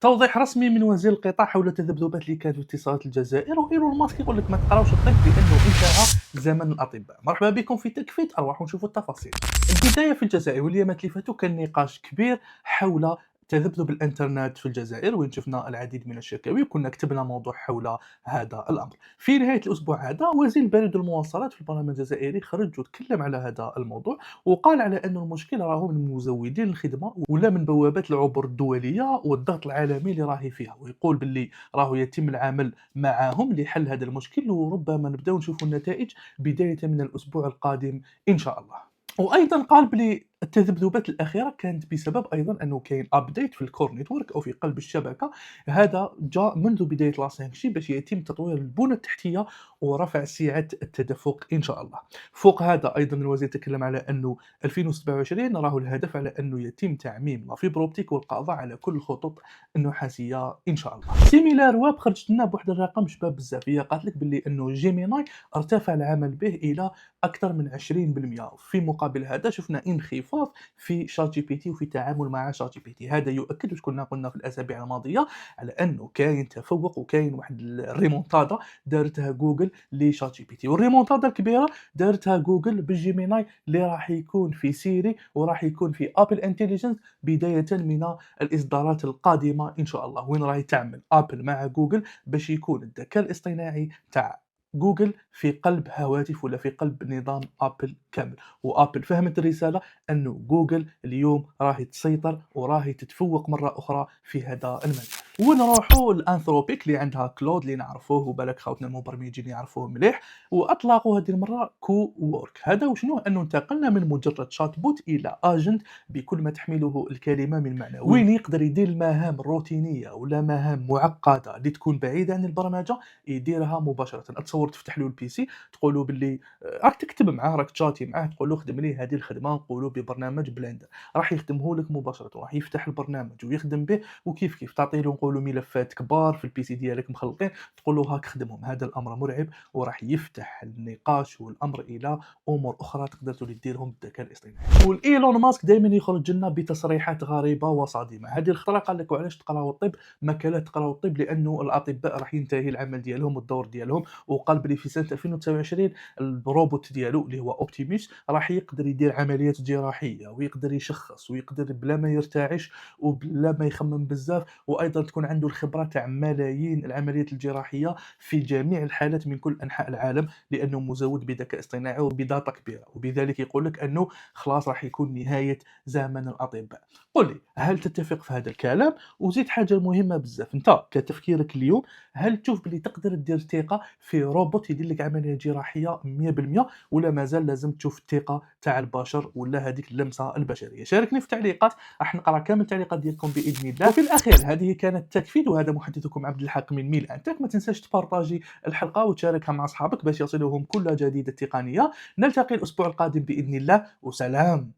توضيح رسمي من وزير القطاع حول تذبذبات اللي كانت في اتصالات الجزائر، وإيلون ماسك يقول لك ما تقراوش الطب لأنه انتهى زمن الأطباء. مرحبا بكم في تكفيت، أرواح نشوفوا التفاصيل. البداية في الجزائر، والأيامات اللي فاتوا كان نقاش كبير حول تذبذب الانترنت في الجزائر، وين شفنا العديد من الشكاوي وكنا كتبنا موضوع حول هذا الامر. في نهايه الاسبوع هذا وزير البريد والمواصلات في البرلمان الجزائري خرج وتكلم على هذا الموضوع، وقال على أن المشكل راهو من مزودين الخدمة ولا من بوابات العبور الدولية والضغط العالمي اللي راهي فيها، ويقول باللي راهو يتم العمل معهم لحل هذا المشكل، وربما نبداو نشوفوا النتائج بداية من الأسبوع القادم إن شاء الله. وأيضا قال بلي التذبذبات الأخيرة كانت بسبب أيضًا أنه كاين update في الcore network أو في قلب الشبكة، هذا جاء منذ بداية لا 5G باش يتم تطوير البنى التحتية ورفع سعة التدفق إن شاء الله. فوق هذا أيضًا الوزير تكلم على أنه 2027 راهو الهدف على أنه يتم تعميم لا فيبر أوبتيك والقضاء على كل الخطوط النحاسية إن شاء الله. سيميلار ويب خرجت لنا بواحد الرقم شباب بزاف، هي قالت لك باللي أنه جيميناي ارتفع العمل به إلى أكثر من 20%. في مقابل هذا شفنا انخفاض في ChatGPT وفي التعامل مع ChatGPT. هذا يؤكد واش كنا قلنا في الأسابيع الماضية على أنه كاين تفوق وكاين واحد الريمونتادا دارتها جوجل لChatGPT، والريمونتادا الكبيرة دارتها جوجل بالجيميناي اللي راح يكون في سيري وراح يكون في Apple Intelligence بداية من الإصدارات القادمة إن شاء الله، وين راهي تعمل Apple مع جوجل باش يكون الذكاء الاصطناعي تاع جوجل في قلب هواتف ولا في قلب نظام أبل كامل. وأبل فهمت الرسالة أنه جوجل اليوم راهي تسيطر وراهي تتفوق مرة أخرى في هذا المجال. ونروحوا لأنثروبيك اللي عندها كلود اللي نعرفوه، وبالك خاوتنا المبرمجين يعرفوه مليح، وأطلقوا هذه المرة كو وورك. هذا وشنو؟ أنه انتقلنا من مجرد شات بوت إلى اجنت بكل ما تحمله الكلمة من معنى، وين يقدر يدير المهام الروتينية ولا مهام معقدة اللي تكون بعيدة عن البرمجة يديرها مباشرة. أتصور تفتح له البيسي تقول له باللي راك تكتب معاه، راك تشاتي معاه، تقول له خدم لي هذه الخدمة نقولوا ببرنامج بلندر، راح يخدمه لك مباشرة، راح يفتح البرنامج ويخدم به. وكيف كيف تعطي له نقولوا ملفات كبار في البيسي ديالك مخلطين، تقول له هاك خدمهم. هذا الأمر مرعب وراح يفتح النقاش والأمر إلى أمور أخرى تقدر تولي ديرهم بالذكاء الاصطناعي. وإيلون ماسك دائما يخرج لنا بتصريحات غريبة وصادمة. هذه الخطرة قال لك وعلاش تقراو الطب؟ ما كان لا تقراو الطب لأنه الأطباء راح ينتهي العمل ديالهم والدور ديالهم. وقال بلي في سنة 2029 الروبوت ديالو اللي هو اوبتيميس راح يقدر يدير عمليات جراحية ويقدر يشخص ويقدر بلا ما يرتعش وبلا ما يخمم بزاف، وأيضا تكون عنده الخبرة تاع ملايين العمليات الجراحية في جميع الحالات من كل أنحاء العالم، لأنه مزود بذكاء اصطناعي وبداتا كبيرة. وبذلك يقول لك أنه خلاص راح يكون نهاية زمن الأطباء. قل لي، هل تتفق في هذا الكلام؟ وزيد حاجة مهمة بزاف، أنت كتفكيرك اليوم هل تشوف بلي تقدر دير ثقة في روبوت يدير لك عملية جراحية 100%، ولا مازال لازم تشوف الثقة تاع البشر ولا هذيك اللمسة البشرية؟ شاركني في التعليقات، راح نقرا كامل التعليقات ديالكم بإذن الله. وفي الأخير هذه كانت تكفيد، وهذا محدثكم عبد الحق من ميل أنتك. ما تنساش تبارطاجي الحلقة وتشاركها مع أصحابك باش يصلهم كل جديد التقنية. نلتقي الأسبوع القادم بإذن الله، وسلام.